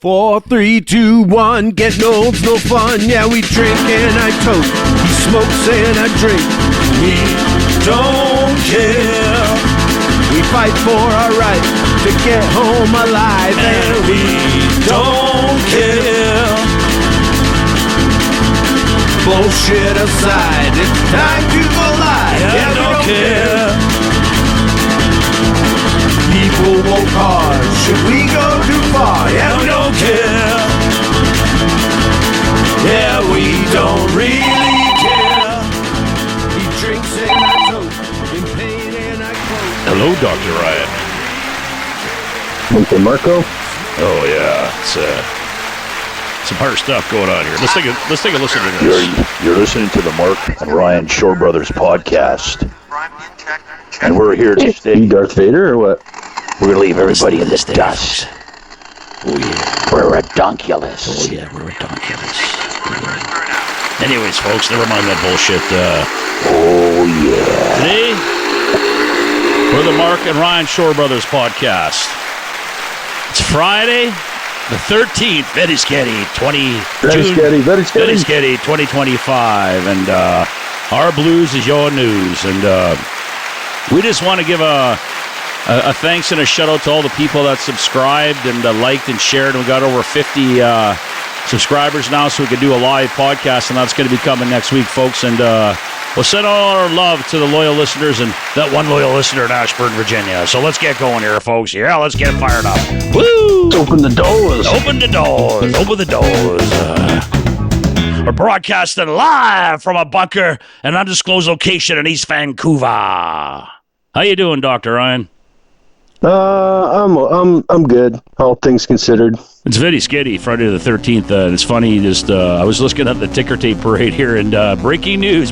4, 3, 2, 1, getting old's no fun. Yeah, we drink and I toast. He smokes and I drink. We don't care. We fight for our right to get home alive, and we don't care. Bullshit aside, it's time to go live. Yeah, we don't care. People work hard. Should we go too far? Yeah, we don't care. Yeah, we don't really care. He drinks and I toast. In pain and I quote. Hello, Dr. Ryan. Uncle Marco? Oh, yeah. It's some hard stuff going on here. Let's take a listen to this. You're listening to the Mark and Ryan Shore Brothers podcast. And we're here to stay. You Darth Vader or what? We're going to leave everybody in this dust. Oh, yeah. We're redonkulous. Oh, yeah, we're redonkulous. Yeah. Anyways, folks, never mind that bullshit. Oh, yeah. Today, we're the Mark and Ryan Shore Brothers podcast. It's Friday, the 13th, very scary, very scary, 2025, and our blues is your news, and we just want to give a thanks and a shout out to all the people that subscribed and liked and shared, and we got over 50 subscribers now, so we can do a live podcast, and that's going to be coming next week, folks, and we'll send all our love to the loyal listeners and that one loyal listener in Ashburn, Virginia. So let's get going here, folks. Yeah, let's get fired up. Woo! Open the doors. Open the doors. Open the doors. We're broadcasting live from a bunker, an undisclosed location in East Vancouver. How you doing, Dr. Ryan? I'm good, all things considered. It's very scary, Friday the 13th. It's funny, I was looking at the ticker tape parade here, and breaking news.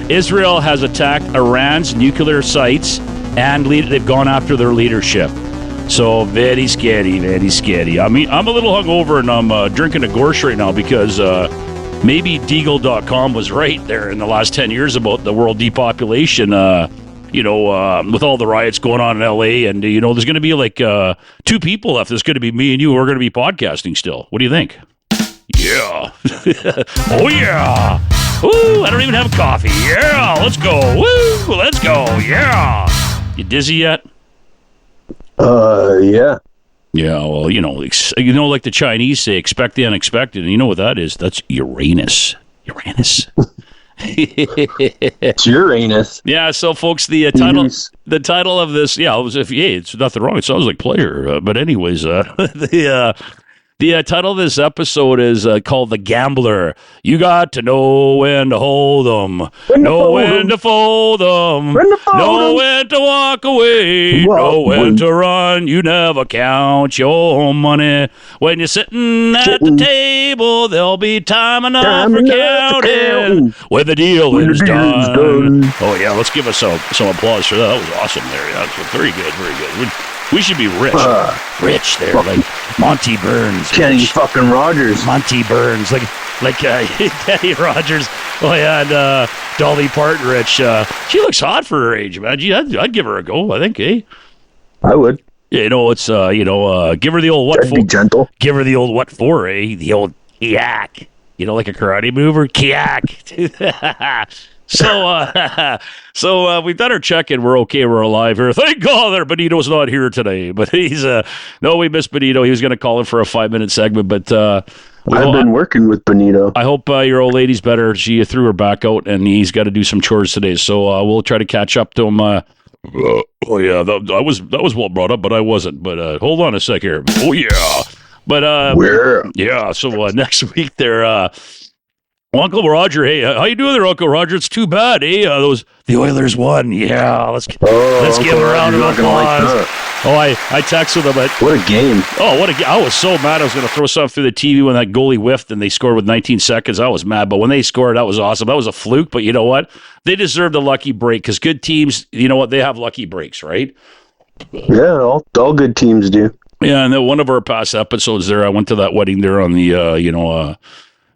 Israel has attacked Iran's nuclear sites, and they've gone after their leadership. So, very scary, very scary. I mean, I'm a little hungover, and I'm drinking a Gorsh right now because maybe Deagle.com was right there in the last 10 years about the world depopulation, with all the riots going on in L.A., and, there's going to be like 2 people left. There's going to be me and you who are going to be podcasting still. What do you think? Yeah. Oh, yeah. Ooh, I don't even have coffee. Yeah, let's go. Woo, let's go. Yeah. You dizzy yet? Yeah. Yeah, well, like the Chinese say, expect the unexpected, and you know what that is? That's Uranus. Uranus. It's Uranus. Yeah, so folks, the title of this, it's nothing wrong. It sounds like pleasure. But anyways, the title of this episode is called The Gambler. You got to know when to hold 'em, know when to fold 'em, know when to walk away, know when to run. You never count your money. When you're sitting at the table, there'll be time enough for counting when the deal is done. Oh, yeah, let's give us some applause for that. That was awesome there. Yeah, very good, very good. We should be rich. Rich there, like Monty Burns. Kenny fucking Rogers. Monty Burns, like Kenny Rogers. Oh, yeah, and Dolly Parton rich. She looks hot for her age, man. I'd give her a go, I think, eh? I would. It's, give her the old what for. Be gentle. Give her the old what for, eh? The old kiak. Like a karate mover? Kiak. So we better check in. We're okay. We're alive here. Thank God Benito's not here today. But he's, we miss Benito. He was going to call in for a 5-minute segment. But I've been working with Benito. I hope your old lady's better. She threw her back out, and he's got to do some chores today. So we'll try to catch up to him. Oh, yeah, that was well brought up, but I wasn't. But hold on a sec here. Oh, yeah. But, yeah, so next week there... Uncle Roger, hey, how you doing there, Uncle Roger? It's too bad, eh? The Oilers won. Yeah, let's give him a round of applause. I texted him. What a game. I was so mad I was going to throw something through the TV when that goalie whiffed and they scored with 19 seconds. I was mad, but when they scored, that was awesome. That was a fluke, but you know what? They deserved a lucky break because good teams, you know what? They have lucky breaks, right? Yeah, all good teams do. Yeah, and then one of our past episodes there, I went to that wedding there on the,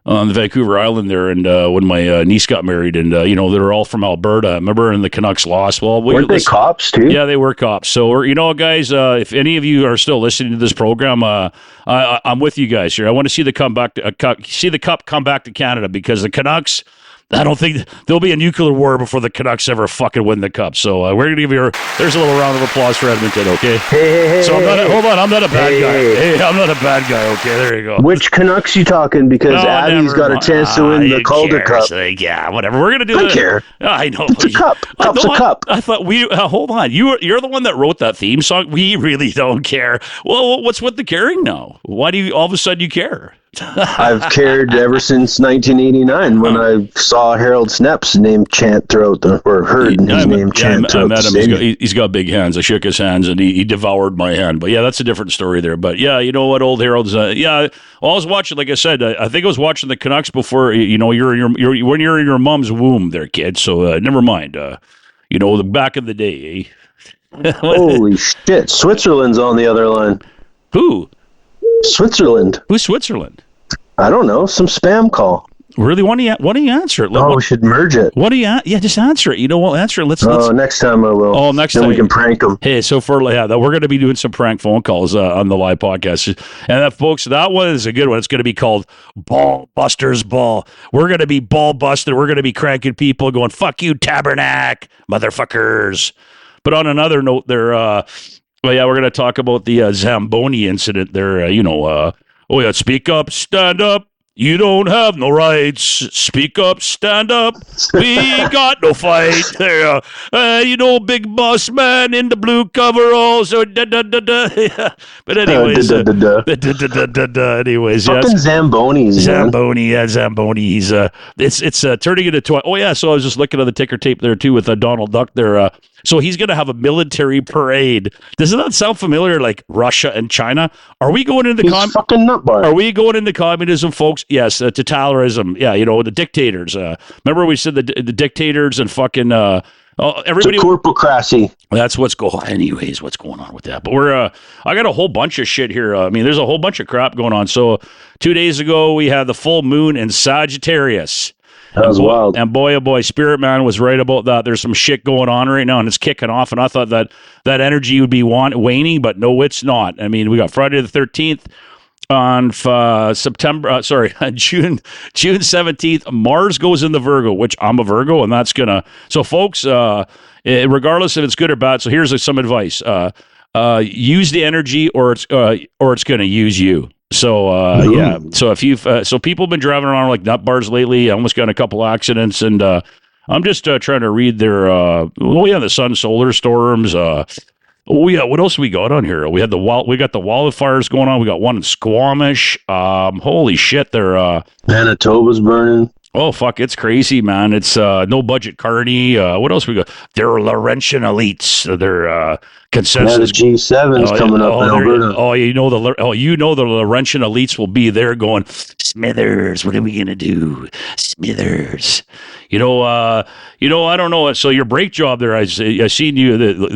on the Vancouver Island there, and when my niece got married, and they're all from Alberta. Remember, and the Canucks lost. Well, weren't they cops too? Yeah, they were cops. So, guys, if any of you are still listening to this program, I'm with you guys here. I want to see the cup come back to Canada, because the Canucks. I don't think there'll be a nuclear war before the Canucks ever fucking win the cup. So we're going to give you there's a little round of applause for Edmonton, okay? Hey, so I'm not a bad guy. Hey, I'm not a bad guy, okay? There you go. Which Canucks you talking? Because Abby's got a chance to win the Calder Cup. Yeah, whatever. We're going to do I care. I know. It's a cup. Cup's a cup. I thought hold on. You're the one that wrote that theme song. We really don't care. Well, what's with the caring now? Why do you all of a sudden you care? I've cared ever since 1989 when I saw Harold Snep's name chant throughout heard his name chant throughout the stadium. He's got big hands. I shook his hands and he devoured my hand. But yeah, that's a different story there. But yeah, you know what, old Harold's. I was watching. Like I said, I think I was watching the Canucks before. You're when you're in your mom's womb, there, kid. So never mind. The back in the day. Holy shit! Switzerland's on the other line. Who? Switzerland. Who's Switzerland? I don't know. Some spam call. Really? Why don't you answer it? We should merge it. Just answer it. We'll answer it. Let's. Next time I will. Oh, next time. Then we can prank them. Hey, so we're going to be doing some prank phone calls on the live podcast. And folks, that one is a good one. It's going to be called Ball Busters Ball. We're going to be ball busted. We're going to be cranking people going, fuck you, Tabernac, motherfuckers. But on another note there, we're going to talk about the Zamboni incident there. Speak up, stand up. You don't have no rights. Speak up, stand up. We got no fight. There, big boss man in the blue coveralls. But anyways, fucking Zambonis. Zamboni, yeah, Zamboni. He's it's turning into Oh yeah, so I was just looking at the ticker tape there too with Donald Duck there. So he's going to have a military parade. Doesn't that sound familiar? Like Russia and China? Are we going into fucking nutbar? Are we going into communism, folks? Yes, totalitarianism. Yeah, the dictators. Remember we said the dictators and fucking everybody. It's a corporocracy. That's what's going. Anyways, what's going on with that? But I got a whole bunch of shit here. There's a whole bunch of crap going on. So 2 days ago we had the full moon in Sagittarius. That was wild. And boy, oh boy, Spirit Man was right about that. There's some shit going on right now, and it's kicking off. And I thought that energy would be waning, but no, it's not. We got Friday the 13th on June 17th. Mars goes into Virgo, which I'm a Virgo, and that's gonna. So, folks, regardless if it's good or bad, so here's some advice: use the energy, or it's gonna use you. So yeah, so if you've people have been driving around like nut bars lately. I almost got in a couple accidents, and I'm just trying to read their the sun solar storms. What else we got on here? We got the wildfires going on. We got one in Squamish. Holy shit, they're Manitoba's burning. Oh fuck, it's crazy, man. It's no budget Carney. What else we got? They're Laurentian elites. They're consensus. Yeah, the G7's coming up in Alberta. You know the Laurentian elites will be there going, Smithers, what are we gonna do? Smithers. I don't know. So your brake job there, I seen you.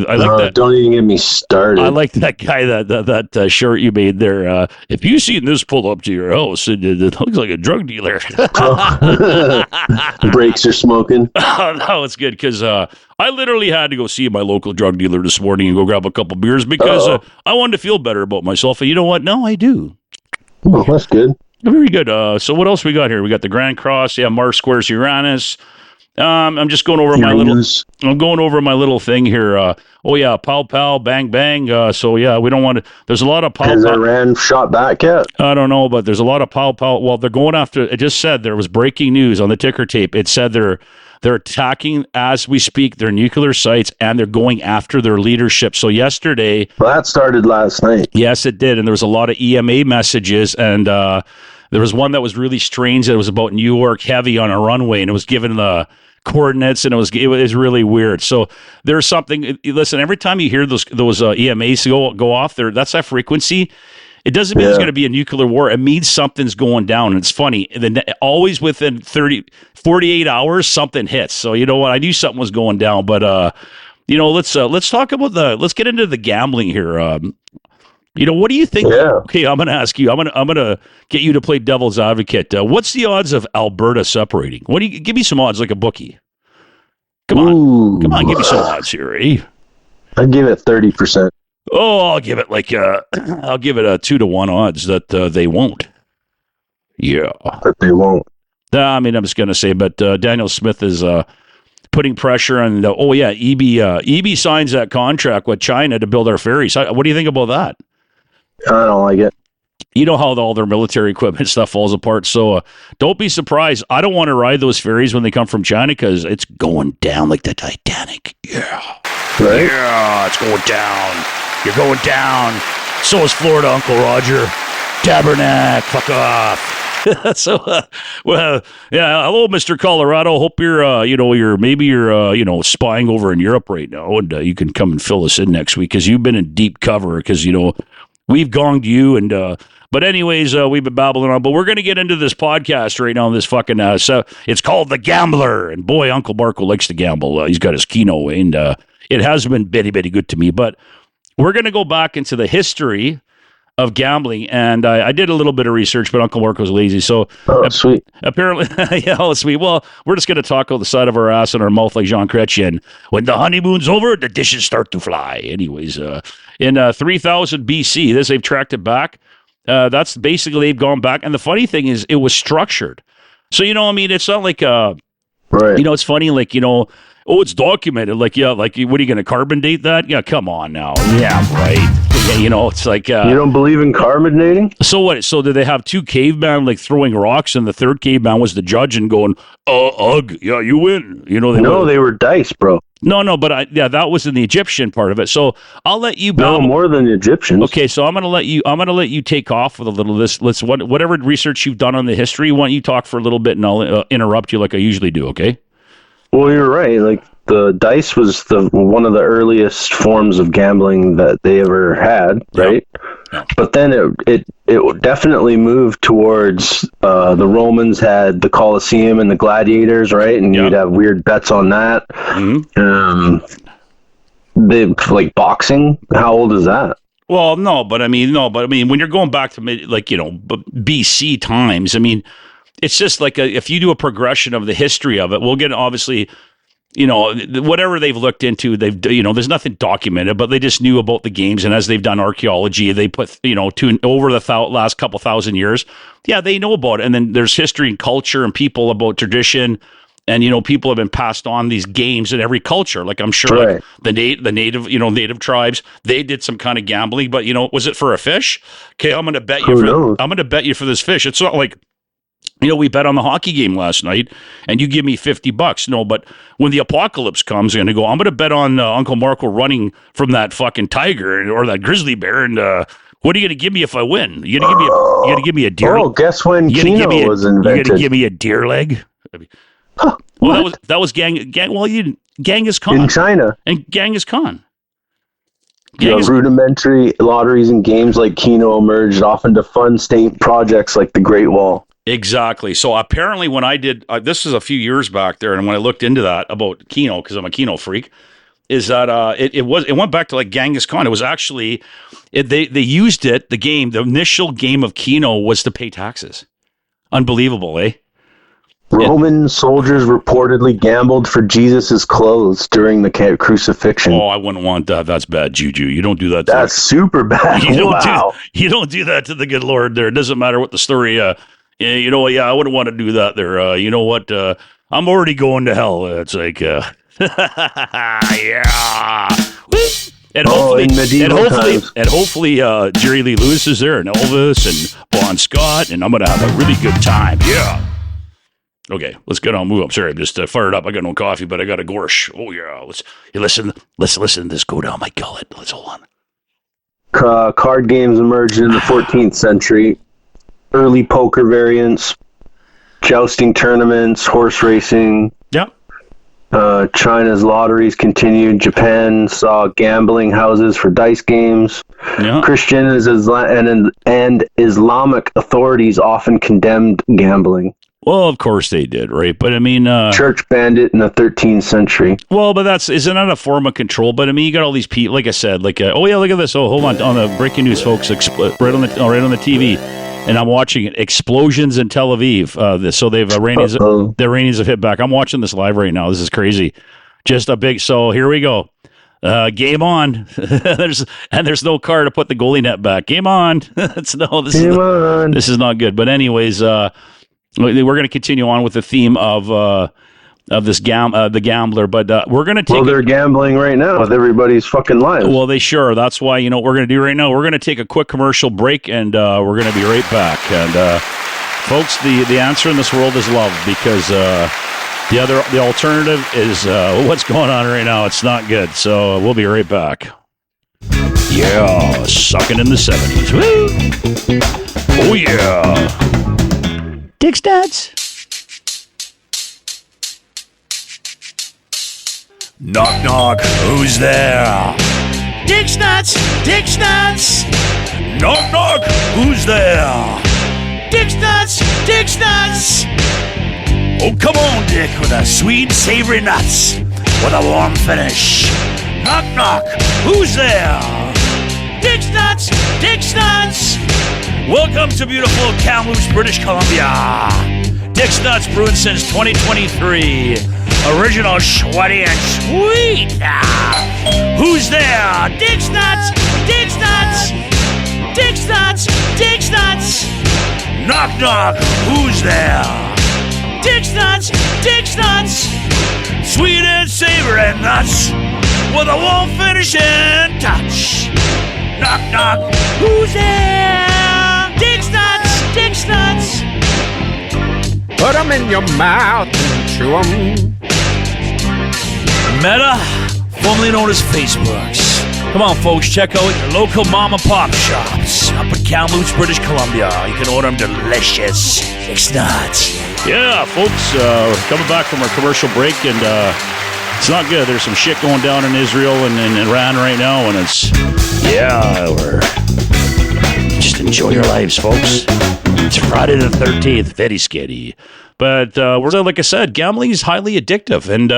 I like that. Don't even get me started. I like that guy, that shirt you made there. If you seen this pull up to your house, it looks like a drug dealer. The brakes are smoking. No, it's good because I literally had to go see my local drug dealer this morning and go grab a couple beers because I wanted to feel better about myself. And you know what? No, I do. Oh, that's good. Very good. So what else we got here? We got the Grand Cross. Yeah, Mars squares Uranus. I'm just going over my little thing here. Pow pow, bang bang. So yeah, we don't want to. There's a lot of pow. Has Iran shot back yet? I don't know, but there's a lot of pow pow. Well, they're going after. It just said there was breaking news on the ticker tape. It said they're attacking as we speak their nuclear sites, and they're going after their leadership. So yesterday, well, that started last night. Yes, it did, and there was a lot of EMA messages, and there was one that was really strange. That was about New York heavy on a runway, and it was given the coordinates, and it was really weird. So there's something. Listen, every time you hear those EMAs go off, that's that frequency. It doesn't mean there's going to be a nuclear war. It means something's going down. And it's funny. Always within 48 hours, something hits. So you know what? I knew something was going down. But let's talk about let's get into the gambling here. You know, what do you think? Yeah. Okay, I'm going to ask you. I'm going to get you to play devil's advocate. What's the odds of Alberta separating? What do you give me some odds like a bookie? Come on, give me some odds here, eh? I'd give it 30%. Oh, I'll give it like I'll give it a 2-1 odds that they won't. Yeah, But they won't. I mean, I'm just going to say, but Daniel Smith is putting pressure on. EB signs that contract with China to build our ferries. What do you think about that? I don't like it. You know how all their military equipment stuff falls apart. So don't be surprised. I don't want to ride those ferries when they come from China because it's going down like the Titanic. Yeah. Right? Yeah, it's going down. You're going down. So is Florida, Uncle Roger. Tabernacle, fuck off. So, well, yeah. Hello, Mr. Colorado. Hope you're, you're spying over in Europe right now, and you can come and fill us in next week because you've been in deep cover because we've gonged you and. But anyways, we've been babbling on. But we're going to get into this podcast right now. This fucking so it's called The Gambler, and boy, Uncle Marco likes to gamble. He's got his Keno, and it has been very, very good to me. But we're going to go back into the history of gambling, and I did a little bit of research, but Uncle Marco's lazy, so sweet. Apparently, yeah, oh, sweet. Well, we're just going to talk out the side of our ass and our mouth like Jean Chrétien. When the honeymoon's over, the dishes start to fly. Anyways, in 3000 BC, they've tracked it back. That's basically they've gone back, and the funny thing is, it was structured. So it's not like right. It's funny, like it's documented. Like, yeah, like what are you going to carbon date that? Yeah, come on now. Yeah, right. Yeah, it's like you don't believe in carbon dating? So what? So did they have two cavemen like throwing rocks, and the third caveman was the judge and going, ugh, yeah, you win. They were dice, bro. No, but that was in the Egyptian part of it. So I'll let you. No, more than the Egyptians. Okay, so I'm gonna let you take off with a little of this. Whatever research you've done on the history, why don't you talk for a little bit, and I'll interrupt you like I usually do. Okay. Well, you're right. Like the dice was one of the earliest forms of gambling that they ever had, right? Yep. But then it definitely moved towards the Romans had the Colosseum and the gladiators, right? And you'd have weird bets on that. Mm-hmm. They like boxing. How old is that? Well, but I mean, when you're going back to BC times, I mean, it's just like if you do a progression of the history of it, we'll get obviously. Whatever they've looked into, there's nothing documented, but they just knew about the games. And as they've done archaeology, they put, over the last couple thousand years, yeah, they know about it. And then there's history and culture and people about tradition. And, people have been passed on these games in every culture. Like I'm sure right. Like the native tribes, they did some kind of gambling, but, was it for a fish? Okay, I'm going to bet you for this fish. It's not like, we bet on the hockey game last night, and you give me $50. No, but when the apocalypse comes, I'm going to bet on Uncle Marco running from that fucking tiger or that grizzly bear. And what are you going to give me if I win? You going to give me a deer? Oh, guess when Keno was invented? You going to give me a deer leg? Huh, well, that was Genghis Khan in China, and Genghis Khan. Rudimentary lotteries and games like Keno emerged often to fund state projects like the Great Wall. Exactly. So apparently when I did, this is a few years back there, and when I looked into that about Keno, because I'm a Keno freak, is that it went back to like Genghis Khan. It was actually, they used it, the initial game of Keno was to pay taxes. Unbelievable, eh? Roman soldiers reportedly gambled for Jesus's clothes during the crucifixion. Oh, I wouldn't want that. That's bad juju. You don't do that. That's super bad. You don't do that to the good Lord there. It doesn't matter what the story I wouldn't want to do that there. You know what? I'm already going to hell. It's like, yeah. And hopefully, Jerry Lee Lewis is there, and Elvis, and Bon Scott, and I'm going to have a really good time. Yeah. Okay, let's get on. Move up. Sorry, I'm just fired up. I got no coffee, but I got a gorsh. Oh, yeah. Listen to this go down my gullet. Let's hold on. Card games emerged in the 14th century. Early poker variants, jousting tournaments, horse racing. Yep. China's lotteries continued. Japan saw gambling houses for dice games. Yeah. Christian and Islamic authorities often condemned gambling. Well, of course they did, right? But I mean, church banned it in the 13th century. Well, but isn't that a form of control? But I mean, you got all these people, like I said, oh yeah, look at this. Oh, hold on the breaking news, folks, right on the TV, and I'm watching it. Explosions in Tel Aviv. So the Iranians have hit back. I'm watching this live right now. This is crazy. Just a big. So here we go. Game on. there's no car to put the goalie net back. Game on. This is not good. But anyways, we're going to continue on with the theme of this the gambler, but we're going to take. Well, they're gambling right now with everybody's fucking lives. Well, they sure. That's why what we're going to do right now. We're going to take a quick commercial break, and we're going to be right back. And folks, the answer in this world is love, because the alternative is what's going on right now. It's not good. So we'll be right back. Yeah, sucking in the 70s. Woo! Oh yeah. Dick Stats. Knock, knock, who's there? Dick Stats, Dick Stats. Knock, knock, who's there? Dick Stats, Dick Stats. Oh, come on, Dick, with the sweet, savory nuts, with a warm finish. Knock, knock, who's there? Dick Stats, Dick Stats. Welcome to beautiful Kamloops, British Columbia. Dick's Nuts brewing since 2023. Original, sweaty, and sweet. Who's there? Dick's Nuts, Dick's Nuts, Dick's Nuts, Dick's Nuts. Knock, knock, who's there? Dick's Nuts, Dick's Nuts. Sweet and savory nuts with a warm finish and touch. Knock, knock, who's there? Dick's Nuts, Dick's Nuts. Put them in your mouth and chew them. Meta, formerly known as Facebooks. Come on, folks, check out your local mom and pop shops up in Kamloops, British Columbia. You can order them delicious. Dick's Nuts. Yeah, folks, we're coming back from our commercial break, and it's not good. There's some shit going down in Israel and Iran right now, and just enjoy your lives, folks. It's Friday the 13th, very scary. But like I said, gambling is highly addictive, and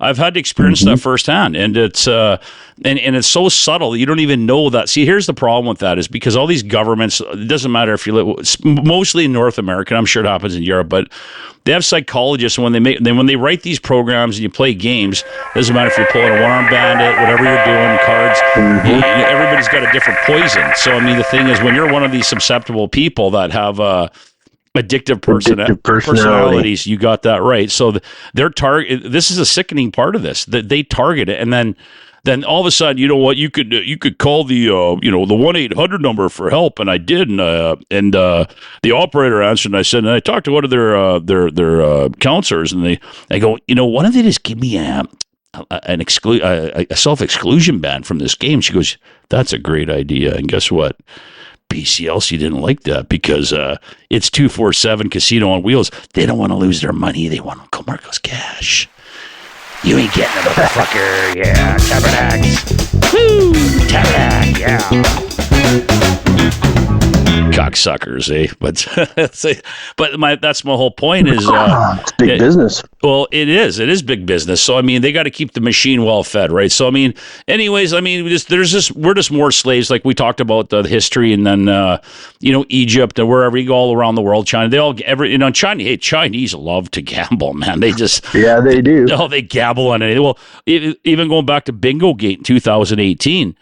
I've had to experience that firsthand, and it's and it's so subtle you don't even know that. See, here's the problem with that, is because all these governments, it doesn't matter if you live mostly in North America. I'm sure it happens in Europe, but they have psychologists, and when they write these programs and you play games, it doesn't matter if you're pulling a one-arm bandit, whatever you're doing, cards. Everybody's got a different poison. So I mean, the thing is, when you're one of these susceptible people that have addictive personalities, you got that right. So their target. This is a sickening part of this, that they target it, and then all of a sudden, you know what? You could call the the 1-800 number for help, and I did, and the operator answered, and I said, and I talked to one of their counselors, and they go, why don't they just give me a self-exclusion ban from this game? She goes, that's a great idea, and guess what? BCLC didn't like that, because it's 247 Casino on Wheels. They don't want to lose their money. They want Uncle Marco's cash. You ain't getting it, motherfucker. Yeah, Tabernacles. Woo! Tabernacle, yeah. Cocksuckers, eh? But that's my whole point is... it's big business. Well, it is big business. So, I mean, they got to keep the machine well fed, right? So, I mean, anyways, we're just more slaves, like we talked about the history, and then, Egypt, and wherever you go all around the world, China, Chinese love to gamble, man. They just... Yeah, they do. Oh, they gamble on it. Well, even going back to Bingo Gate in 2018,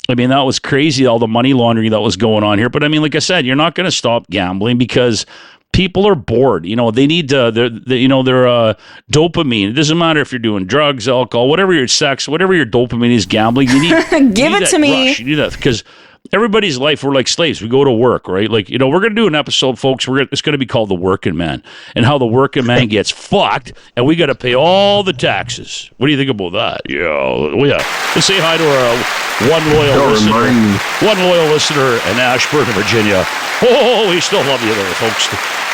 I mean, that was crazy, all the money laundering that was going on here. But I mean, like I said, you're not going to stop gambling because people are bored. They need their dopamine. It doesn't matter if you're doing drugs, alcohol, whatever your sex, whatever your dopamine is, gambling. You need give it to me. Rush. You need that, because everybody's life, we're like slaves. We go to work, right? Like, we're going to do an episode, folks. It's going to be called The Working Man, and how the working man gets fucked, and we got to pay all the taxes. What do you think about that? Yeah. Let's say hi to our one loyal listener in Ashburn, Virginia. Oh, we still love you there, folks.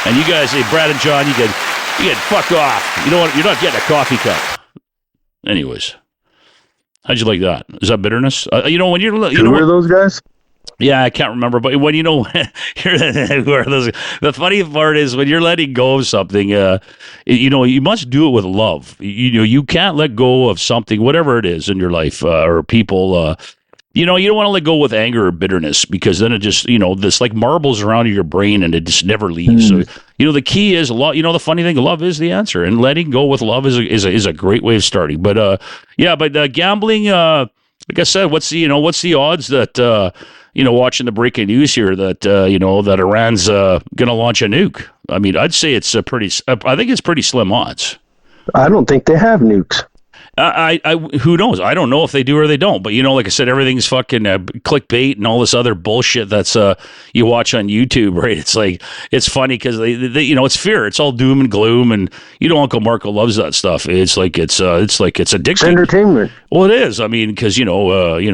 And you guys, hey, Brad and John, you can fuck off. You know what? You're not getting a coffee cup. Anyways, how'd you like that? Is that bitterness? When you're, Who are those guys? Yeah, I can't remember, but when the funny part is when you're letting go of something, you must do it with love. You can't let go of something, whatever it is in your life or people. You don't want to let go with anger or bitterness because then it just, this like marbles around in your brain and it just never leaves. So, the key is love. The funny thing, love is the answer, and letting go with love is a great way of starting. But gambling, like I said, what's the odds that watching the breaking news here that Iran's going to launch a nuke? I mean, I'd say it's I think it's pretty slim odds. I don't think they have nukes. Who knows? I don't know if they do or they don't. But like I said, everything's fucking clickbait and all this other bullshit that's you watch on YouTube, right? It's like it's funny because they it's fear. It's all doom and gloom, and Uncle Marco loves that stuff. It's like it's addicting. It's entertainment. Well, it is. I mean, because Zamboni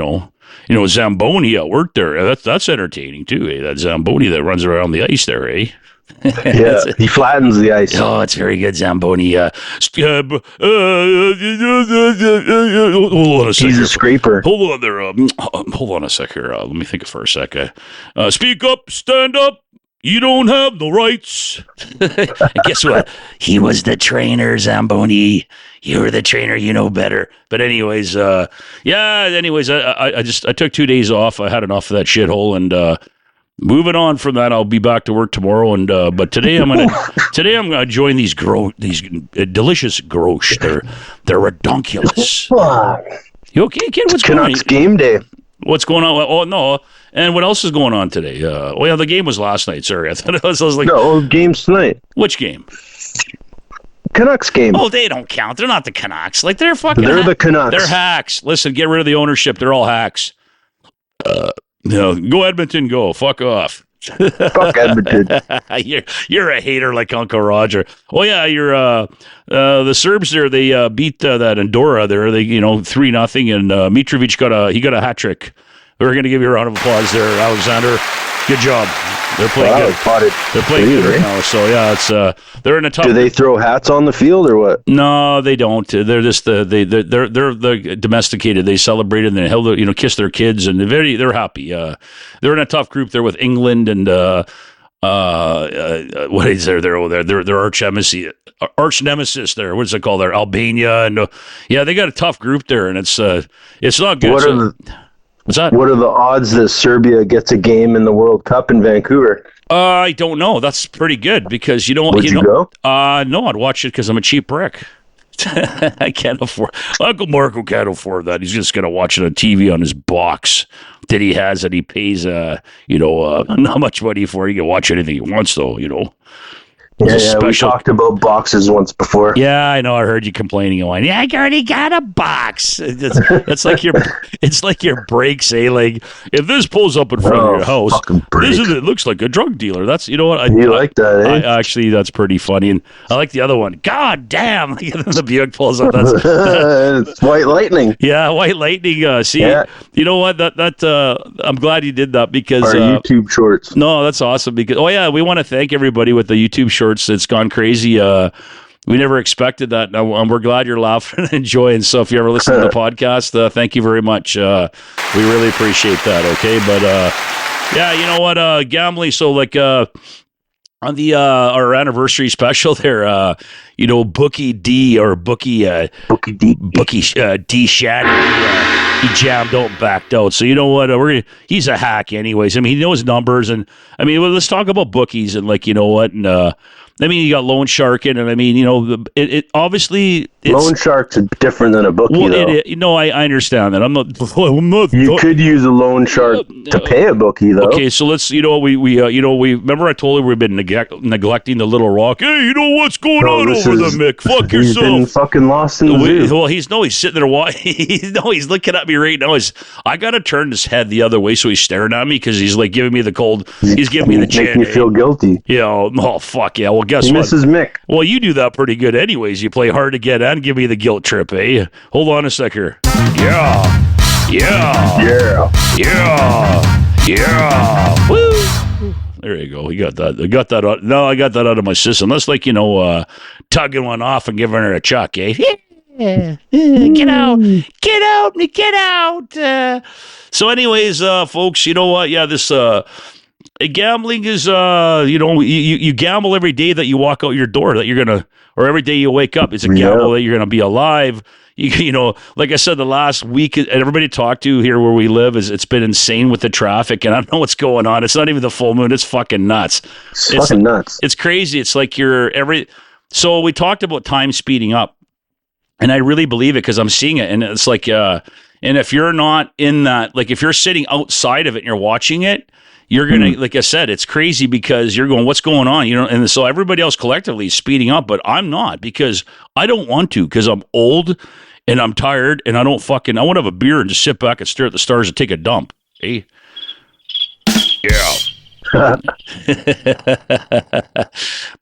at work there. That's entertaining too. Eh? That Zamboni that runs around the ice there, eh? Yeah, he flattens the ice. Oh, it's very good, Zamboni. Hold on a second. He's a scraper. Hold on there. Hold on a sec here. Let me think for a second. Speak up, stand up. You don't have the rights. Guess what? He was the trainer, Zamboni. You were the trainer. You know better. But anyways, I took 2 days off. I had enough of that shithole, and moving on from that, I'll be back to work tomorrow. And but today I'm gonna join these delicious grosh. They're redonkulous. You okay, kid? What's going on? Canucks game day. What's going on? Oh no! And what else is going on today? The game was last night. Sorry, I thought it was. I was like, no, game's tonight. Which game? Canucks game. Oh, they don't count. They're not the Canucks. Like they're fucking. They're the Canucks. They're hacks. Listen, get rid of the ownership. They're all hacks. Go Edmonton. Go. Fuck off. Fuck Edmonton. You're a hater like Uncle Roger. Oh yeah, you're the Serbs there. They beat that Andorra there. They 3-0, and Mitrovic got a hat trick. We're going to give you a round of applause there, Alexander. Good job. They're playing good. They're playing good right now. So yeah, it's they're in a tough. Do they throw hats on the field or what? No, they don't. They're just they're the domesticated. They celebrated and they held kiss their kids and they're happy. They're in a tough group there with England and what is there? They're over there. They're arch nemesis there. What's it called there? Albania and they got a tough group there, and it's not good. What's that? What are the odds that Serbia gets a game in the World Cup in Vancouver? I don't know. That's pretty good because Would you go? No, I'd watch it because I'm a cheap prick. I can't afford. Uncle Marco can't afford that. He's just gonna watch it on TV on his box that he has, and he pays not much money for. He can watch anything he wants, though. Yeah, we talked about boxes once before. Yeah, I know. I heard you complaining and whining. I already got a box. It's like your brakes, eh? Like if this pulls up in front of your house, it looks like a drug dealer. That's You like that? Eh? Actually, that's pretty funny, and I like the other one. God damn! The Buick pulls up. That's it's White Lightning. Yeah, White Lightning. See, you know what? That I'm glad you did that because our YouTube shorts. No, that's awesome because we want to thank everybody with the YouTube shorts. It's gone crazy. We never expected that. And we're glad you're laughing and enjoying. So if you ever listen to the podcast, thank you very much. We really appreciate that. Okay. But, you know what? Gambling. So like, on the our anniversary special there, Bookie D or Bookie D Shaddy, he jammed out and backed out. So you know what? He's a hack, anyways. I mean, he knows numbers, and I mean, let's talk about bookies and like and I mean, you got Loan Shark in, and I mean, it obviously Loan Shark's different than a bookie, though. I understand that. I'm not. You could use a Loan Shark to pay a bookie, though. Okay, so let's. We remember I told you we've been neglecting the Little Rock. Hey, what's going on over the Mick? Fuck yourself. He's been fucking lost in the zoo. Well, he's sitting there. He's looking at me right now. I got to turn his head the other way so he's staring at me because he's like giving me the cold. He's giving me the chin. Making me feel guilty. Yeah. Oh fuck yeah. Well, guess what? Mrs. Mick. Well, you do that pretty good anyways. You play hard to get and give me the guilt trip, eh? Hold on a sec here. Yeah. Woo. There you go. We got that. I got that out. No, I got that out of my system. That's like, tugging one off and giving her a chuck, eh? Get out. So anyways, folks, you know what? Yeah, this gambling is, you gamble every day that you walk out your door, that you're going to, or every day you wake up, it's a gamble that you're going to be alive. You know, like I said, the last week, everybody talked to here where we live, it's been insane with the traffic, and I don't know what's going on. It's not even the full moon. It's fucking nuts. It's fucking nuts. It's crazy. It's like so we talked about time speeding up, and I really believe it because I'm seeing it, and it's like, and if you're not in that, like if you're sitting outside of it and you're watching it, you're going to, like I said, it's crazy because you're going, what's going on? You know, and so everybody else collectively is speeding up, but I'm not because I don't want to because I'm old and I'm tired and I want to have a beer and just sit back and stare at the stars and take a dump. Hey? Yeah.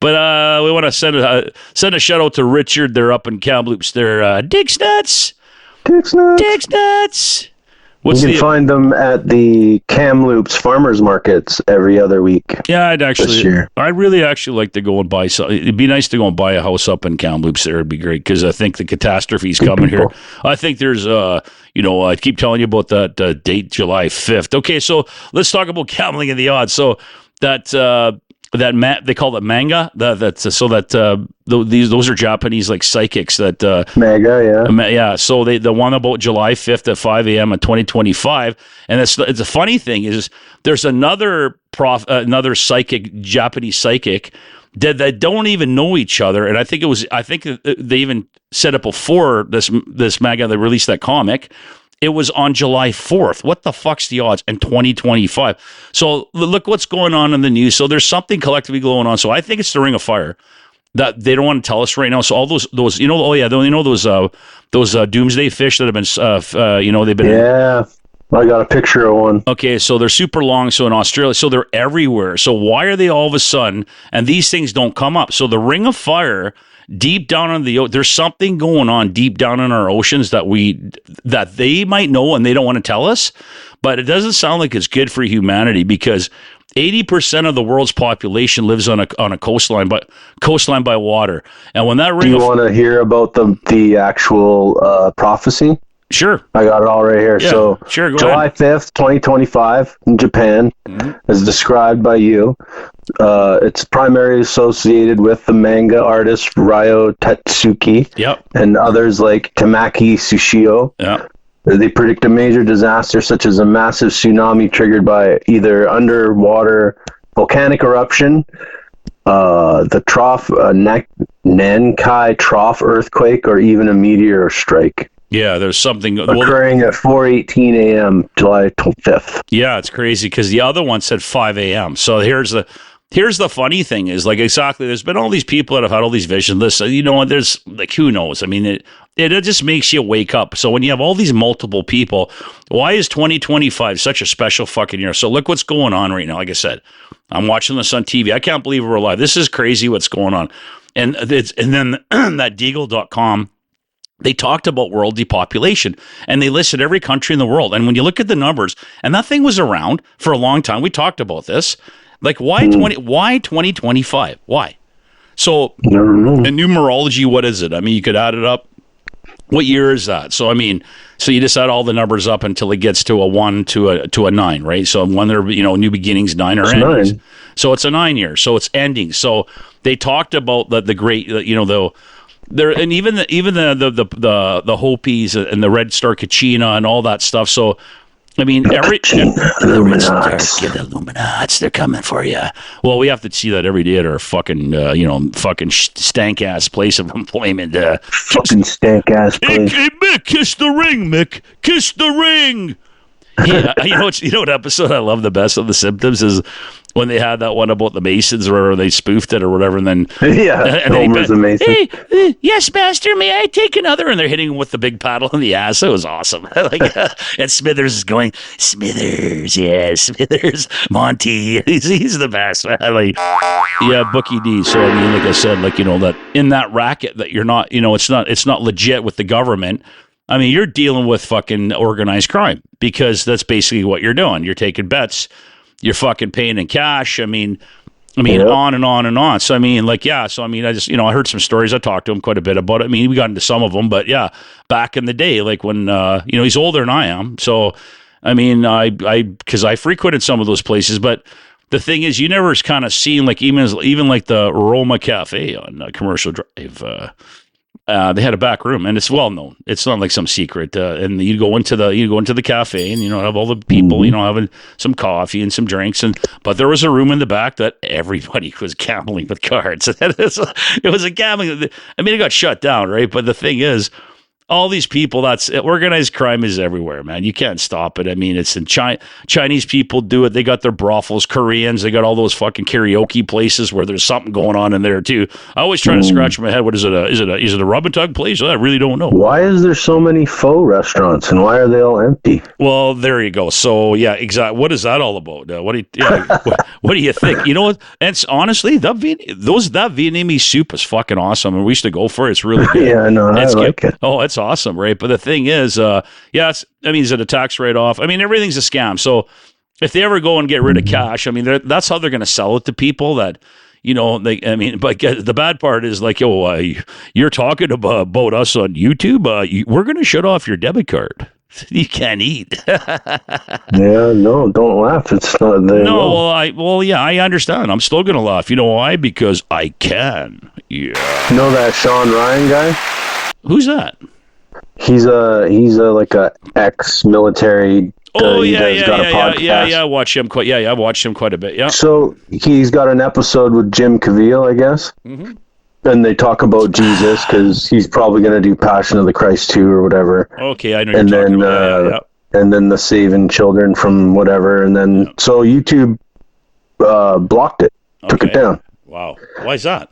But we want to send a shout out to Richard. They're up in Kamloops. They're Dick's Nuts. You can find them at the Kamloops farmers markets every other week. Yeah, I'd really actually like to go and buy some. It'd be nice to go and buy a house up in Kamloops there. It'd be great because I think the catastrophe's coming here. I think there's, I keep telling you about that date, July 5th. Okay, so let's talk about gambling and the odds. So they call it manga. Those are Japanese like psychics that manga, yeah. Yeah. So the one about July 5th at 5 a.m. in 2025, and it's a funny thing is there's another psychic, Japanese psychic that don't even know each other, and I think they even said it before this manga they released that comic. It was on July 4th. What the fuck's the odds in 2025? So look what's going on in the news. So there's something collectively going on. So I think it's the Ring of Fire that they don't want to tell us right now. So all those those doomsday fish that have been they've been. Yeah. I got a picture of one. Okay, so they're super long. So in Australia, so they're everywhere. So why are they all of a sudden? And these things don't come up. So the Ring of Fire, deep down in there's something going on deep down in our oceans that they might know and they don't want to tell us. But it doesn't sound like it's good for humanity because 80% of the world's population lives on a coastline by water. And when that ring, do you want to hear about the actual prophecy? Sure. I got it all right here. Yeah, so sure, July 5th, 2025 in Japan, as described by you. It's primarily associated with the manga artist Ryo Tetsuki and others like Tamaki Tsushio. Yep. They predict a major disaster such as a massive tsunami triggered by either underwater volcanic eruption, the Nankai Trough earthquake, or even a meteor strike. Yeah, there's something occurring at 4:18 a.m. July 5th. Yeah, it's crazy because the other one said 5 a.m. So here's the funny thing is like exactly. There's been all these people that have had all these visions. Listen, there's like who knows? I mean, it just makes you wake up. So when you have all these multiple people, why is 2025 such a special fucking year? So look what's going on right now. Like I said, I'm watching this on TV. I can't believe we're alive. This is crazy what's going on. And then that Deagle.com. They talked about world depopulation and they listed every country in the world. And when you look at the numbers, and that thing was around for a long time, we talked about this. Like why 2025? Why? So in numerology, what is it? I mean, you could add it up. What year is that? So, I mean, so you just add all the numbers up until it gets to a 1 to a 9, right? So when they're, new beginnings, 9 or endings. 9. So it's a 9 year. So it's ending. So they talked about the great, there, and even the Hopis and the Red Star Kachina and all that stuff. So, I mean, the Illuminats, they're coming for you. Well, we have to see that every day at our fucking, fucking stank ass place of employment. Fucking stank ass place. Hey, Mick, kiss the ring, Mick, kiss the ring. Yeah, what episode I love the best of The Simpsons is when they had that one about the Masons or they spoofed it or whatever, and then Homer's a Mason. Hey, yes, master, may I take another? And they're hitting him with the big paddle in the ass. It was awesome. And Smithers is going, Smithers, Monty, he's the best. Bookie D. So I mean, like I said, that in that racket that you're not, it's not legit with the government. I mean, you're dealing with fucking organized crime because that's basically what you're doing. You're taking bets. You're fucking paying in cash. I mean, I mean, on and on and on. So, I mean, like, yeah. So, I mean, I just, I heard some stories. I talked to him quite a bit about it. I mean, we got into some of them, but yeah, back in the day, like when, he's older than I am. So, I mean, because I frequented some of those places, but the thing is, you never kind of seen like even like the Roma Cafe on Commercial Drive. They had a back room, and it's well known. It's not like some secret. And you go into the cafe, and have all the people, having some coffee and some drinks, but there was a room in the back that everybody was gambling with cards. It was a gambling. I mean, it got shut down, right? But the thing is, all these people, that's organized crime is everywhere, man. You can't stop it. I mean, it's in China. Chinese people do it. They got their brothels. Koreans, they got all those fucking karaoke places where there's something going on in there too. I always try to scratch my head. What is it? Is it a rub and tug place? I really don't know. Why is there so many faux restaurants and why are they all empty? Well, there you go. So yeah, exactly. What is that all about? What do you think? You know what? And honestly, that Vietnamese soup is fucking awesome, and we used to go for it. It's really good. Yeah, I know. I like it. Oh, it's awesome, right? But the thing is, is it a tax write-off? I mean, everything's a scam. So if they ever go and get rid of cash, I mean, that's how they're going to sell it to people that, but the bad part is like, you're talking about us on YouTube. We're going to shut off your debit card. You can't eat. Yeah, no, don't laugh. It's not there. No, I understand. I'm still going to laugh. You know why? Because I can. Yeah. You know that Sean Ryan guy? Who's that? He's like a ex-military. Oh yeah. I watch him quite. Yeah, I watched him quite a bit. Yeah. So he's got an episode with Jim Caviezel, I guess. Mm-hmm. And they talk about Jesus because he's probably going to do Passion of the Christ 2 or whatever. Okay, I know. And you're talking about, and then the saving children from whatever, and then so YouTube blocked it, took it down. Wow, why is that?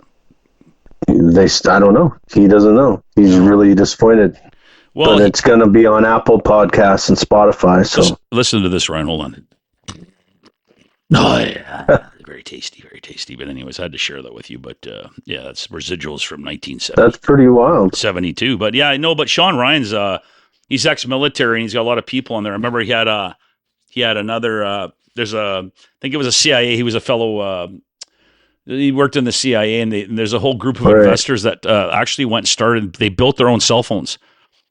I don't know. He doesn't know. He's really disappointed. Well, but it's going to be on Apple Podcasts and Spotify. So listen to this, Ryan. Hold on. Oh, yeah. Very tasty, very tasty. But anyways, I had to share that with you. But it's residuals from 1970. That's pretty wild. 72. But yeah, I know. But Sean Ryan's he's ex-military and he's got a lot of people in there. I remember he had another. I think it was a CIA. He was a fellow. He worked in the CIA, and there's a whole group of investors that actually went and started. They built their own cell phones,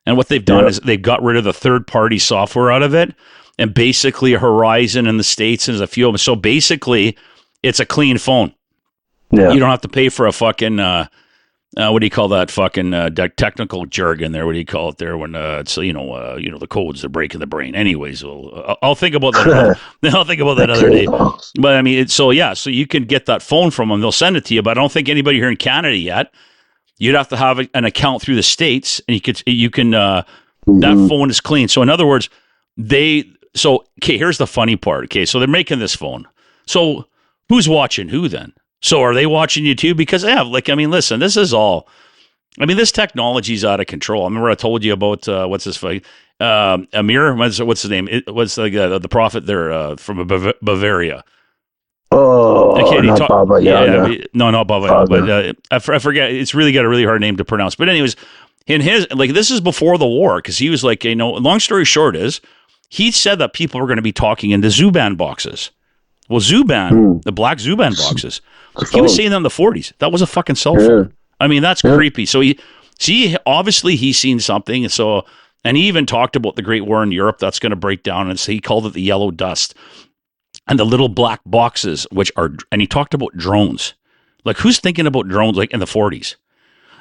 and what they've done is they've got rid of the third-party software out of it. And basically, Horizon in the States, and there's a few of them. So basically, it's a clean phone. Yeah. You don't have to pay for a fucking, what do you call that fucking technical jargon there? What do you call it there when it's, the codes that break in the brain? Anyways, I'll think about that. I'll think about that another day. But I mean, so you can get that phone from them. They'll send it to you, but I don't think anybody here in Canada yet. You'd have to have an account through the States, and you can, that phone is clean. So in other words, here's the funny part. Okay, so they're making this phone. So who's watching who then? So are they watching you too? Because listen, this is all. I mean, this technology's out of control. I remember I told you about what's this fight? Amir. What's his name? What's the prophet there from Bavaria? Oh, not Baba Yaga. No, not Baba Yaga. But I forget. It's really got a really hard name to pronounce. But anyways, in his this is before the war because he was like, long story short is. He said that people were going to be talking into Zuban boxes. Well, Zuban, the black Zuban boxes, he was saying that in the 40s. That was a fucking cell phone. I mean, that's creepy. So obviously he's seen something. And he even talked about the Great War in Europe that's going to break down. And so he called it the yellow dust and the little black boxes, and he talked about drones. Like who's thinking about drones like in the 40s?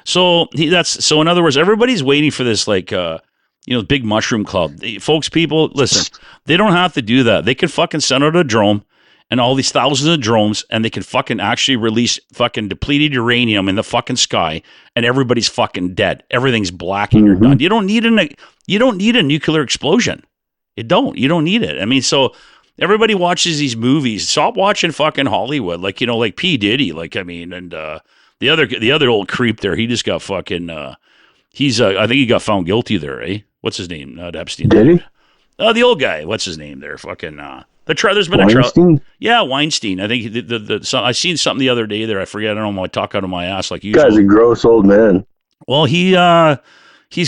So in other words, everybody's waiting for this big mushroom club. Folks, people, listen, they don't have to do that. They can fucking send out a drone and all these thousands of drones, and they can fucking actually release fucking depleted uranium in the fucking sky, and everybody's fucking dead. Everything's black and you're done. You don't need a nuclear explosion. You don't need it. I mean, so everybody watches these movies. Stop watching fucking Hollywood, like P. Diddy, and the other old creep there. He just got fucking. I think he got found guilty there, eh? What's his name? Not Epstein. Did he? The old guy. What's his name there? Fucking. There's been Weinstein? a trial. Yeah, Weinstein. I think I seen something the other day there. I forget. I don't know. I talk out of my ass like usual. Guy's a gross old man. Well, he's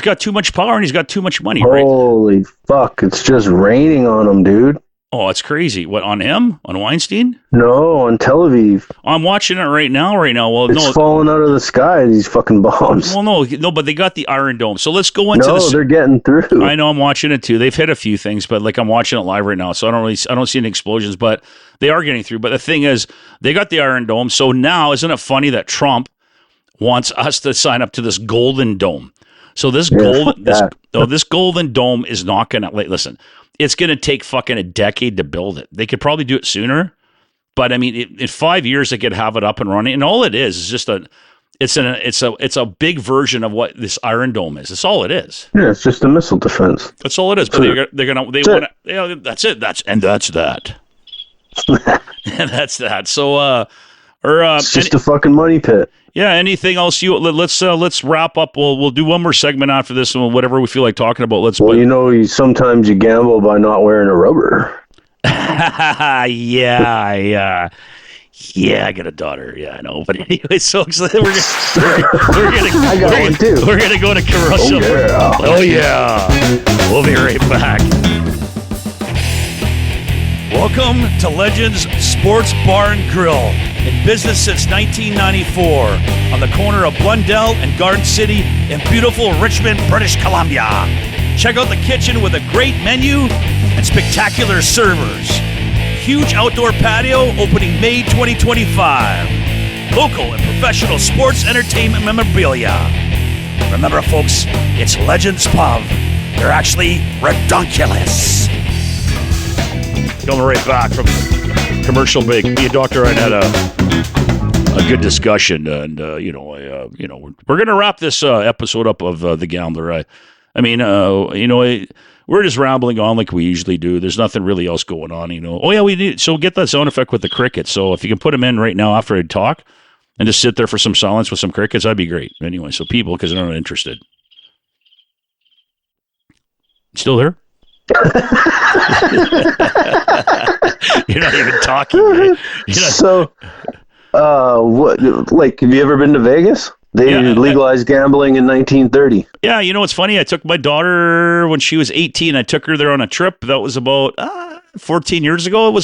got too much power and he's got too much money. Holy fuck! It's just raining on him, dude. Oh, it's crazy. What, on him? On Weinstein? No, on Tel Aviv. I'm watching it right now. Well, it's falling out of the sky, these fucking bombs. Well, no, but they got the Iron Dome. So let's go into this. No, they're getting through. I know, I'm watching it too. They've hit a few things, but like I'm watching it live right now, so I don't see any explosions, but they are getting through. But the thing is, they got the Iron Dome. So now, isn't it funny that Trump wants us to sign up to this Golden Dome? So this this Golden Dome is not going to, listen, it's going to take fucking a decade to build it. They could probably do it sooner, but I mean, in 5 years they could have it up and running. And all it is just it's a big version of what this Iron Dome is. That's all it is. Yeah, it's just a missile defense. That's all it is. But they want to. Yeah, that's it. That's that. And that's that. So, it's just a fucking money pit. Yeah. Anything else? Let's wrap up. We'll do one more segment after this, and whatever we feel like talking about. Sometimes you gamble by not wearing a rubber. Yeah. I got a daughter. Yeah, I know. But anyway, so we're gonna I got one too. We're gonna go to commercial. Oh yeah. We'll be right back. Welcome to Legends Sports Bar and Grill, in business since 1994, on the corner of Blundell and Garden City in beautiful Richmond, British Columbia. Check out the kitchen with a great menu and spectacular servers. Huge outdoor patio opening May 2025. Local and professional sports entertainment memorabilia. Remember, folks, it's Legends Pub. They're actually redonkulous. Coming right back from commercial break. Me and Dr. Ryan had a good discussion, and we're going to wrap this episode up of The Gambler. We're just rambling on like we usually do. There's nothing really else going on, Oh yeah, we need, so get that sound effect with the crickets. So if you can put them in right now after I talk, and just sit there for some silence with some crickets, that'd be great. Anyway, so people, because they're not interested. Still there? You're not even talking. Right? What? Have you ever been to Vegas? They legalized gambling in 1930. Yeah, it's funny. I took my daughter when she was 18. I took her there on a trip. That was about 14 years ago.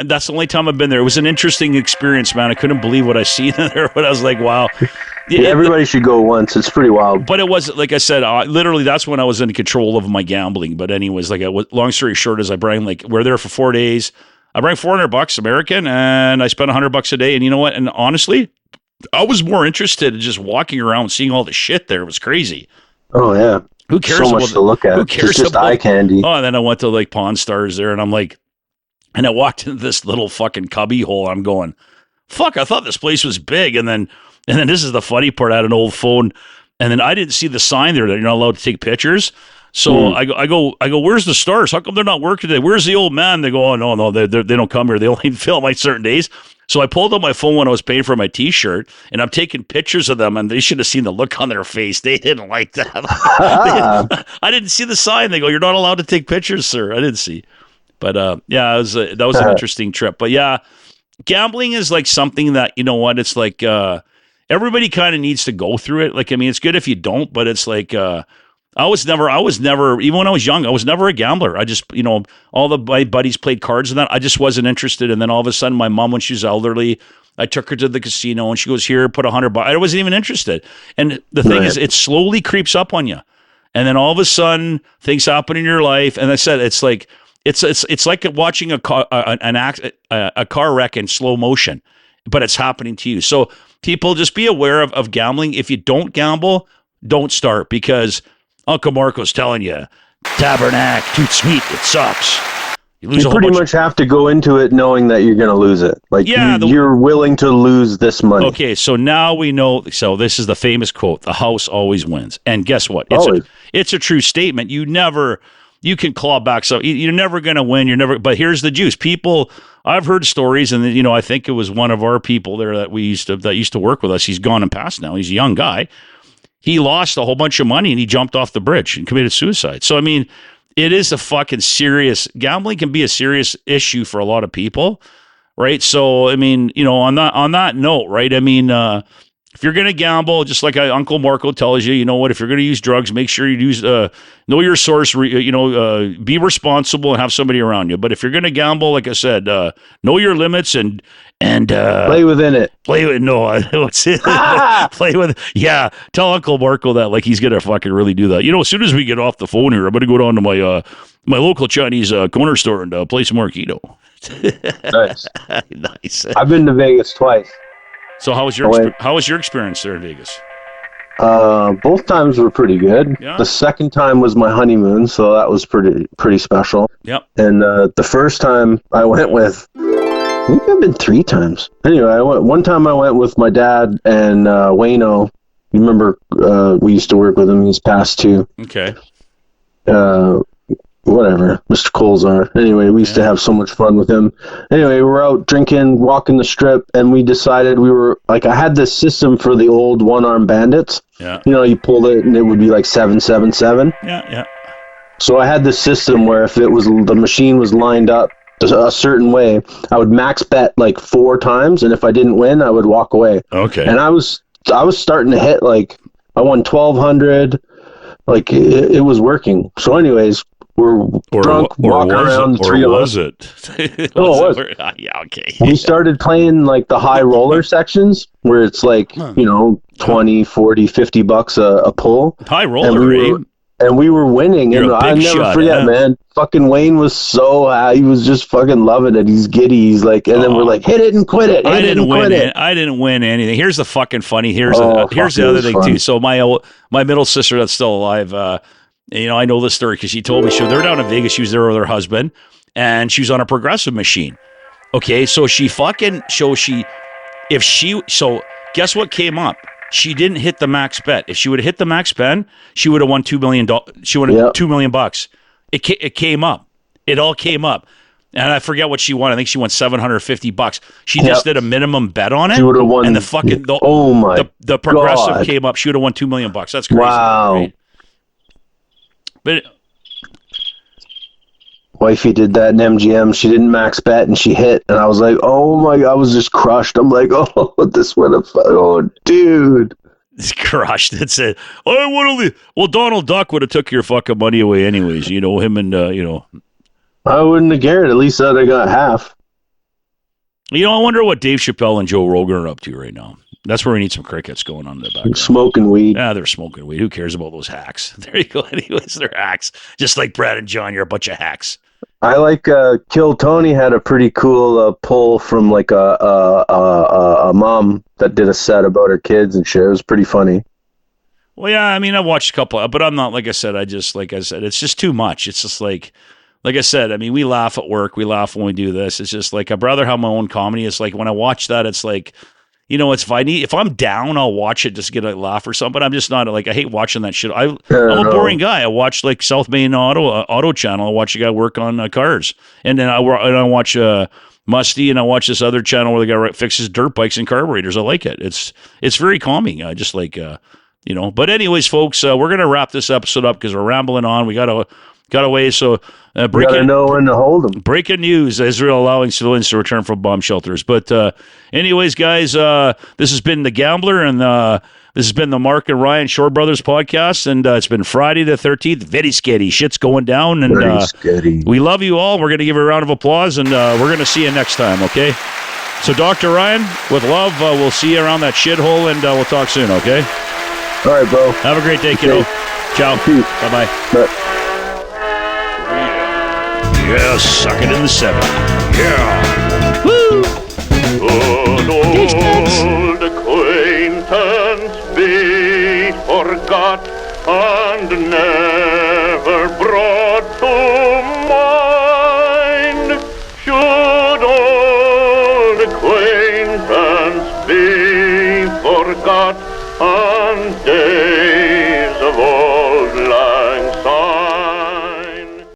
That's the only time I've been there. It was an interesting experience, man. I couldn't believe what I seen there, but I was like, wow. Yeah, everybody should go once. It's pretty wild. But it was, like I said, literally that's when I was in control of my gambling. But anyways, long story short is we're there for 4 days. I bring $400 American, and I spent $100 a day. And you know what? And honestly, I was more interested in just walking around, seeing all the shit there. It was crazy. Oh yeah. Who cares? So much to look at. Who cares? It's just eye candy. Oh, and then I went to Pawn Stars there, and I'm like, and I walked into this little fucking cubby hole. I'm going, fuck, I thought this place was big. And then this is the funny part. I had an old phone, and then I didn't see the sign there that you're not allowed to take pictures. So I go, where's the stars? How come they're not working today? Where's the old man? They go, oh, no, they don't come here. They only film like certain days. So I pulled up my phone when I was paying for my T-shirt, and I'm taking pictures of them, and they should have seen the look on their face. They didn't like that. I didn't see the sign. They go, you're not allowed to take pictures, sir. I didn't see. But that was an interesting trip. But yeah, gambling is like something that, it's like everybody kind of needs to go through it. It's good if you don't, but it's like I was never, even when I was young, I was never a gambler. I just, all my buddies played cards and that. I just wasn't interested. And then all of a sudden, my mom, when she was elderly, I took her to the casino and she goes, here, put $100. I wasn't even interested. And the thing is, it slowly creeps up on you. And then all of a sudden, things happen in your life. And I said, it's like, it's like watching a car wreck in slow motion, but it's happening to you. So people, just be aware of gambling. If you don't gamble, don't start, because Uncle Marco's telling you, Tabernac, too sweet, it sucks. You pretty much have to go into it knowing that you're going to lose it. You're willing to lose this money. Okay, so now we know. So this is the famous quote: "The house always wins." And guess what? It's a true statement. You can claw back. So you're never going to win. But here's the juice. People, I've heard stories, and I think it was one of our people there that used to work with us. He's gone and passed now. He's a young guy. He lost a whole bunch of money and he jumped off the bridge and committed suicide. So, it is a fucking serious, gambling can be a serious issue for a lot of people, right? So, on that note, right? if you're going to gamble, just like Uncle Marco tells you, you know what? If you're going to use drugs, make sure you use know your source. Be responsible and have somebody around you. But if you're going to gamble, like I said, know your limits and play within it. Play with what's it? Play with Tell Uncle Marco that like he's going to fucking really do that. As soon as we get off the phone here, I'm going to go down to my local Chinese corner store and play some more keto. Nice. Nice. I've been to Vegas twice. So how was your experience there in Vegas? Both times were pretty good. Yeah. The second time was my honeymoon, so that was pretty special. Yep. And the first time I went with, I think I've been 3 times. Anyway, one time I went with my dad and Wayno. You remember we used to work with him. He's passed too. Okay. Whatever, Mr. Colzar. Anyway, we used to have so much fun with him. Anyway, we were out drinking, walking the strip, and we decided I had this system for the old one-arm bandits. Yeah. You pulled it, and it would be like 777. Yeah. So I had this system where if the machine was lined up a certain way, I would max bet like 4 times, and if I didn't win, I would walk away. Okay. And I was starting to hit, like, I won 1,200. Like, it was working. So anyways, we're drunk, walking around, the 3 of us. Or was it? Oh, it was. Yeah, okay. We started playing, like, the high roller sections, where it's like, $20, $40, $50 a pull. High roller, and we were winning. You're and I'll never forget, man. Fucking Wayne was so high. He was just fucking loving it. He's giddy. He's like, and then we're like, hit it and quit it. I didn't win anything. Here's the fucking funny. Here's the other thing, too. So my middle sister that's still alive, I know this story because she told me. They're down in Vegas. She was there with her husband, and she was on a progressive machine. Okay, so guess what came up? She didn't hit the max bet. If she would have hit the max bet, she would have won $2 million. She would have $2 million. It came up. It all came up. And I forget what she won. I think she won $750. She just did a minimum bet on it. She would have won. And the progressive God. came up. She would have won $2 million. That's crazy. Wow. Right? But wifey did that in MGM. She didn't max bet and she hit, and I was like, oh my God, I was just crushed. I'm like, oh, this would have, oh, dude. It's crushed. It's it. I want to. Well, Donald Duck would have took your fucking money away anyways. Him and I wouldn't have cared. At least I'd have got half. I wonder what Dave Chappelle and Joe Rogan are up to right now. That's where we need some crickets going on in the background. Smoking weed. Yeah, they're smoking weed. Who cares about those hacks? There you go. Anyways, they're hacks. Just like Brad and John, you're a bunch of hacks. I like Kill Tony had a pretty cool pull from like a mom that did a set about her kids and shit. It was pretty funny. Well, yeah, I mean, I watched a couple, but I'm not, like I said, it's just too much. It's just like I said, I mean, we laugh at work. We laugh when we do this. It's just like, I'd rather have my own comedy. It's like when I watch that, it's like, if I'm down, I'll watch it just to get a laugh or something. But I'm just not I hate watching that shit. I'm a boring guy. I watch like South Main Auto Channel. I watch a guy work on cars, and then I watch Musty, and I watch this other channel where the guy fixes dirt bikes and carburetors. I like it. It's very calming. I just like But anyways, folks, we're gonna wrap this episode up because we're rambling on. We got away. So gotta know when to hold them. Breaking news: Israel allowing civilians to return from bomb shelters. But anyways, guys, this has been The Gambler, and this has been the Mark and Ryan Shore Brothers podcast, and it's been Friday the 13th. Very scary. Shit's going down, and we love you all. We're going to give you a round of applause, and we're going to see you next time, okay? So, Dr. Ryan, with love, we'll see you around that shithole, and we'll talk soon, okay? All right, bro. Have a great day, kiddo. Ciao. Bye-bye. Bye. Yeah, suck it in the 7. Yeah. Woo! Good old acquaintance be forgot and never brought to mind. Should old acquaintance be forgot and